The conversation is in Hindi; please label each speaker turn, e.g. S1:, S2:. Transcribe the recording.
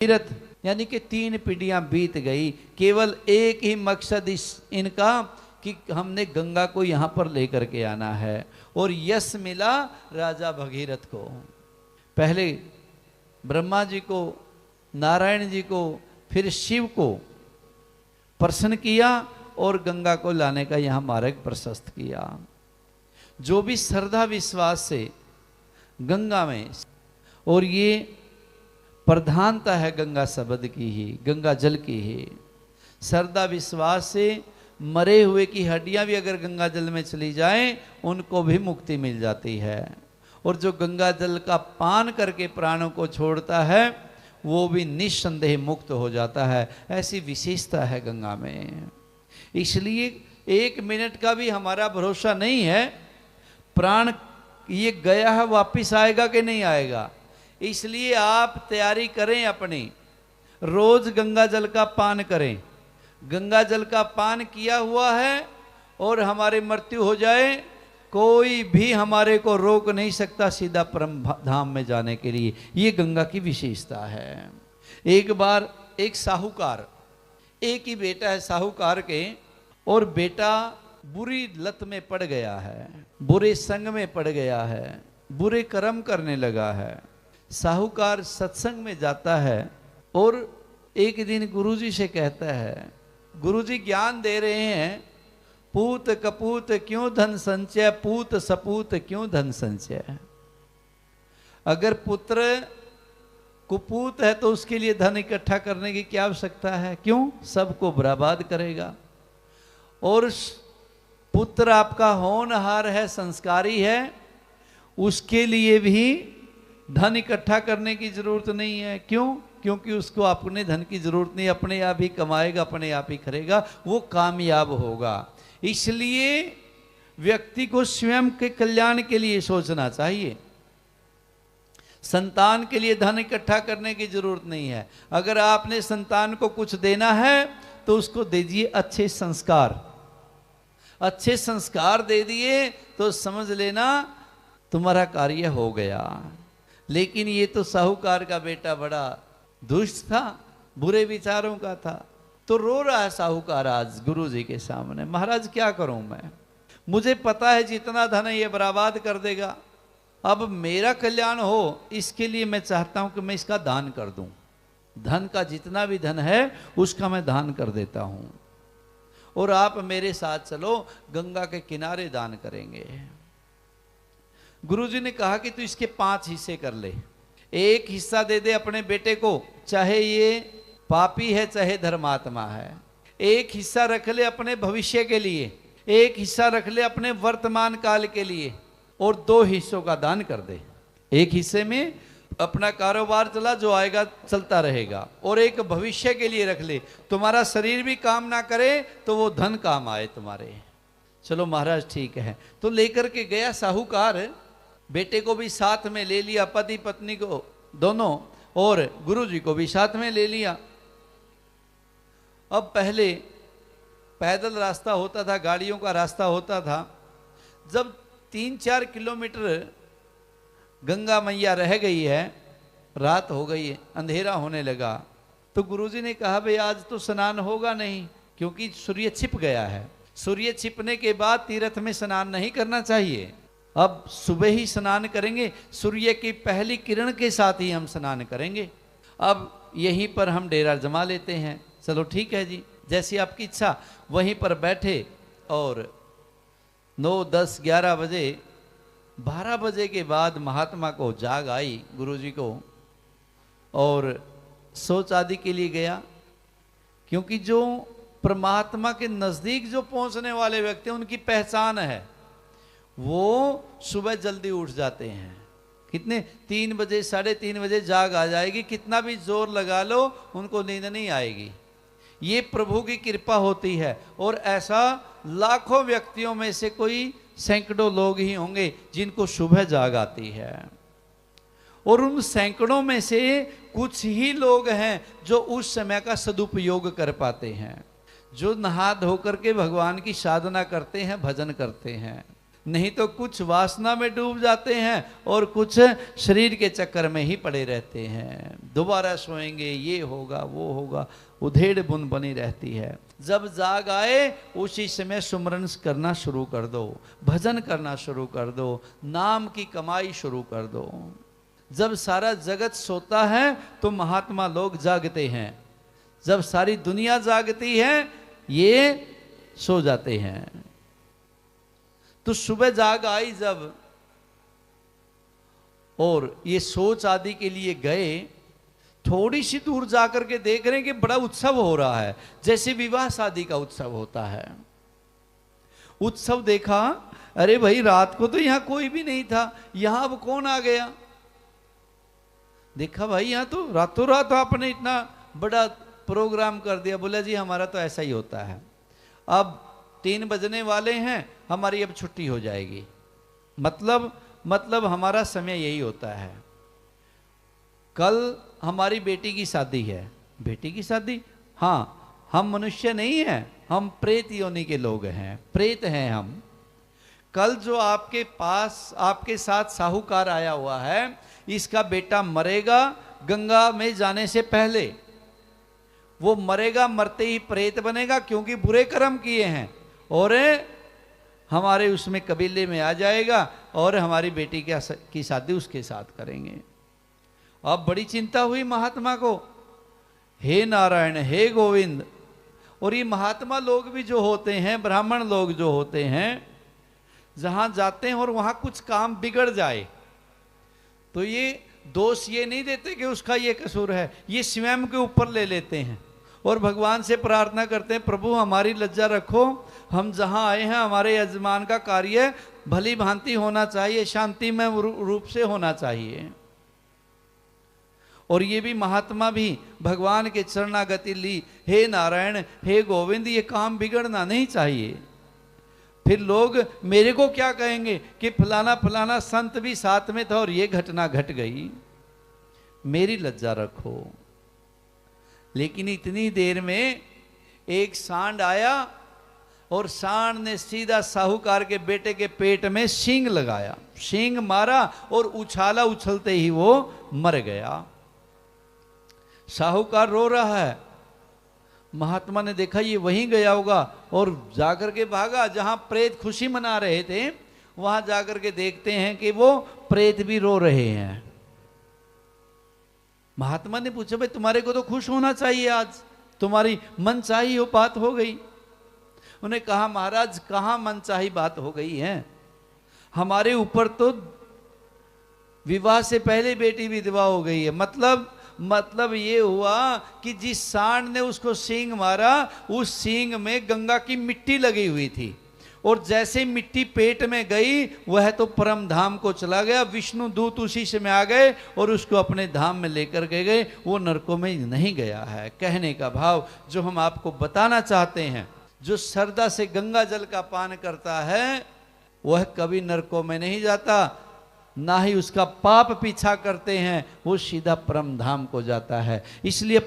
S1: तीरथ यानी कि 3 पीढ़ियां बीत गई, केवल एक ही मकसद इनका कि हमने गंगा को यहां पर लेकर के आना है। और यश मिला राजा भगीरथ को। पहले ब्रह्मा जी को, नारायण जी को, फिर शिव को प्रसन्न किया और गंगा को लाने का यहां मार्ग प्रशस्त किया। जो भी श्रद्धा विश्वास से गंगा में, और ये प्रधानता है गंगा शब्द की ही, गंगा जल की ही, श्रद्धा विश्वास से मरे हुए की हड्डियां भी अगर गंगा जल में चली जाएं उनको भी मुक्ति मिल जाती है। और जो गंगा जल का पान करके प्राणों को छोड़ता है वो भी निस्संदेह मुक्त हो जाता है। ऐसी विशेषता है गंगा में। इसलिए 1 मिनट का भी हमारा भरोसा नहीं है, प्राण ये गया है वापिस आएगा कि नहीं आएगा। इसलिए आप तैयारी करें अपनी, रोज गंगा जल का पान करें। गंगा जल का पान किया हुआ है और हमारी मृत्यु हो जाए, कोई भी हमारे को रोक नहीं सकता सीधा परम धाम में जाने के लिए। ये गंगा की विशेषता है। एक बार एक साहूकार, एक ही बेटा है साहूकार के, और बेटा बुरी लत में पड़ गया है, बुरे संग में पड़ गया है, बुरे कर्म करने लगा है। साहूकार सत्संग में जाता है और एक दिन गुरुजी से कहता है, गुरुजी ज्ञान दे रहे हैं, पूत कपूत क्यों धन संचय, पूत सपूत क्यों धन संचय। अगर पुत्र कुपूत है तो उसके लिए धन इकट्ठा करने की क्या आवश्यकता है, क्यों, सबको बर्बाद करेगा। और पुत्र आपका होनहार है, संस्कारी है, उसके लिए भी धन इकट्ठा करने की जरूरत नहीं है। क्यों, क्योंकि उसको अपने धन की जरूरत नहीं, अपने आप ही कमाएगा, अपने आप ही करेगा, वो कामयाब होगा। इसलिए व्यक्ति को स्वयं के कल्याण के लिए सोचना चाहिए। संतान के लिए धन इकट्ठा करने की जरूरत नहीं है। अगर आपने संतान को कुछ देना है तो उसको दीजिए अच्छे संस्कार। अच्छे संस्कार दे दिए तो समझ लेना तुम्हारा कार्य हो गया। लेकिन ये तो साहूकार का बेटा बड़ा दुष्ट था, बुरे विचारों का था, तो रो रहा है साहूकार आज गुरुजी के सामने, महाराज क्या करूं मैं, मुझे पता है जितना धन है ये बर्बाद कर देगा, अब मेरा कल्याण हो इसके लिए मैं चाहता हूं कि मैं इसका दान कर दूं। धन का जितना भी धन है उसका मैं दान कर देता हूं, और आप मेरे साथ चलो, गंगा के किनारे दान करेंगे। गुरुजी ने कहा कि तू इसके 5 हिस्से कर ले। एक हिस्सा दे दे अपने बेटे को, चाहे ये पापी है चाहे धर्मात्मा है। एक हिस्सा रख ले अपने भविष्य के लिए, एक हिस्सा रख ले अपने वर्तमान काल के लिए, और 2 हिस्सों का दान कर दे। एक हिस्से में अपना कारोबार चला, जो आएगा चलता रहेगा, और एक भविष्य के लिए रख ले, तुम्हारा शरीर भी काम ना करे तो वो धन काम आए तुम्हारे। चलो महाराज ठीक है। तो लेकर के गया साहूकार, बेटे को भी साथ में ले लिया, पति पत्नी को दोनों, और गुरुजी को भी साथ में ले लिया। अब पहले पैदल रास्ता होता था, गाड़ियों का रास्ता होता था। जब 3-4 किलोमीटर गंगा मैया रह गई है, रात हो गई है, अंधेरा होने लगा, तो गुरुजी ने कहा भाई आज तो स्नान होगा नहीं, क्योंकि सूर्य छिप गया है। सूर्य छिपने के बाद तीर्थ में स्नान नहीं करना चाहिए। अब सुबह ही स्नान करेंगे, सूर्य की पहली किरण के साथ ही हम स्नान करेंगे। अब यहीं पर हम डेरा जमा लेते हैं। चलो ठीक है जी, जैसी आपकी इच्छा। वहीं पर बैठे और 9, 10, 11 बजे, 12 बजे के बाद महात्मा को जाग आई गुरुजी को, और सोच आदि के लिए गया। क्योंकि जो परमात्मा के नजदीक जो पहुंचने वाले व्यक्ति, उनकी पहचान है, वो सुबह जल्दी उठ जाते हैं। कितने, 3 बजे, 3:30 बजे जाग आ जाएगी, कितना भी जोर लगा लो उनको नींद नहीं आएगी। ये प्रभु की कृपा होती है। और ऐसा लाखों व्यक्तियों में से कोई सैकड़ों लोग ही होंगे जिनको सुबह जाग आती है, और उन सैकड़ों में से कुछ ही लोग हैं जो उस समय का सदुपयोग कर पाते हैं, जो नहा धो करके भगवान की साधना करते हैं, भजन करते हैं। नहीं तो कुछ वासना में डूब जाते हैं और कुछ शरीर के चक्कर में ही पड़े रहते हैं। दोबारा सोएंगे, ये होगा वो होगा, उधेड़ बुन बनी रहती है। जब जाग आए उसी समय सुमरन करना शुरू कर दो, भजन करना शुरू कर दो, नाम की कमाई शुरू कर दो। जब सारा जगत सोता है तो महात्मा लोग जागते हैं, जब सारी दुनिया जागती है ये सो जाते हैं। तो सुबह जाग आई जब, और ये सोच आदि के लिए गए, थोड़ी सी दूर जाकर के देख रहे हैं कि बड़ा उत्सव हो रहा है, जैसे विवाह शादी का उत्सव होता है। उत्सव देखा, अरे भाई रात को तो यहां कोई भी नहीं था, यहां अब कौन आ गया। देखा भाई यहां तो रातों रात आपने इतना बड़ा प्रोग्राम कर दिया। बोला जी हमारा तो ऐसा ही होता है, अब 3 बजने वाले हैं, हमारी अब छुट्टी हो जाएगी। मतलब हमारा समय यही होता है। कल हमारी बेटी की शादी है। बेटी की शादी? हाँ, हम मनुष्य नहीं हैं, हम प्रेत योनि के लोग हैं, प्रेत हैं हम। कल जो आपके पास आपके साथ साहूकार आया हुआ है, इसका बेटा मरेगा गंगा में जाने से पहले। वो मरेगा, मरते ही प्रेत बनेगा क्योंकि बुरे कर्म किए हैं, और हमारे उसमें कबीले में आ जाएगा और हमारी बेटी की शादी उसके साथ करेंगे। अब बड़ी चिंता हुई महात्मा को, हे नारायण हे गोविंद। और ये महात्मा लोग भी जो होते हैं, ब्राह्मण लोग जो होते हैं, जहां जाते हैं और वहां कुछ काम बिगड़ जाए तो ये दोष ये नहीं देते कि उसका ये कसूर है, ये स्वयं के ऊपर ले लेते हैं और भगवान से प्रार्थना करते हैं, प्रभु हमारी लज्जा रखो, हम जहां आए हैं हमारे यजमान का कार्य भली भांति होना चाहिए, शांतिमय रूप से होना चाहिए। और ये भी महात्मा भी भगवान के चरणागति ली, हे नारायण हे गोविंद, ये काम बिगड़ना नहीं चाहिए। फिर लोग मेरे को क्या कहेंगे कि फलाना फलाना संत भी साथ में था और ये घटना घट गई, मेरी लज्जा रखो। लेकिन इतनी देर में एक सांड आया और सांड ने सीधा साहूकार के बेटे के पेट में सींग लगाया, सींग मारा और उछाला, उछलते ही वो मर गया। साहूकार रो रहा है। महात्मा ने देखा ये वहीं गया होगा और जाकर के भागा, जहां प्रेत खुशी मना रहे थे वहां जाकर के देखते हैं कि वो प्रेत भी रो रहे हैं। महात्मा ने पूछा, भाई तुम्हारे को तो खुश होना चाहिए, आज तुम्हारी मन चाही हो बात हो गई। उन्हें कहा, महाराज कहां मन चाही बात हो गई है, हमारे ऊपर तो विवाह से पहले बेटी विधवा हो गई है। मतलब ये हुआ कि जिस सांड ने उसको सींग मारा, उस सींग में गंगा की मिट्टी लगी हुई थी, और जैसे मिट्टी पेट में गई वह तो परम धाम को चला गया। विष्णु दूत उसी से में आ गए और उसको अपने धाम में लेकर के गए, वो नरकों में नहीं गया है। कहने का भाव जो हम आपको बताना चाहते हैं, जो श्रद्धा से गंगा जल का पान करता है वह कभी नरकों में नहीं जाता, ना ही उसका पाप पीछा करते हैं, वो सीधा परम धाम को जाता है। इसलिए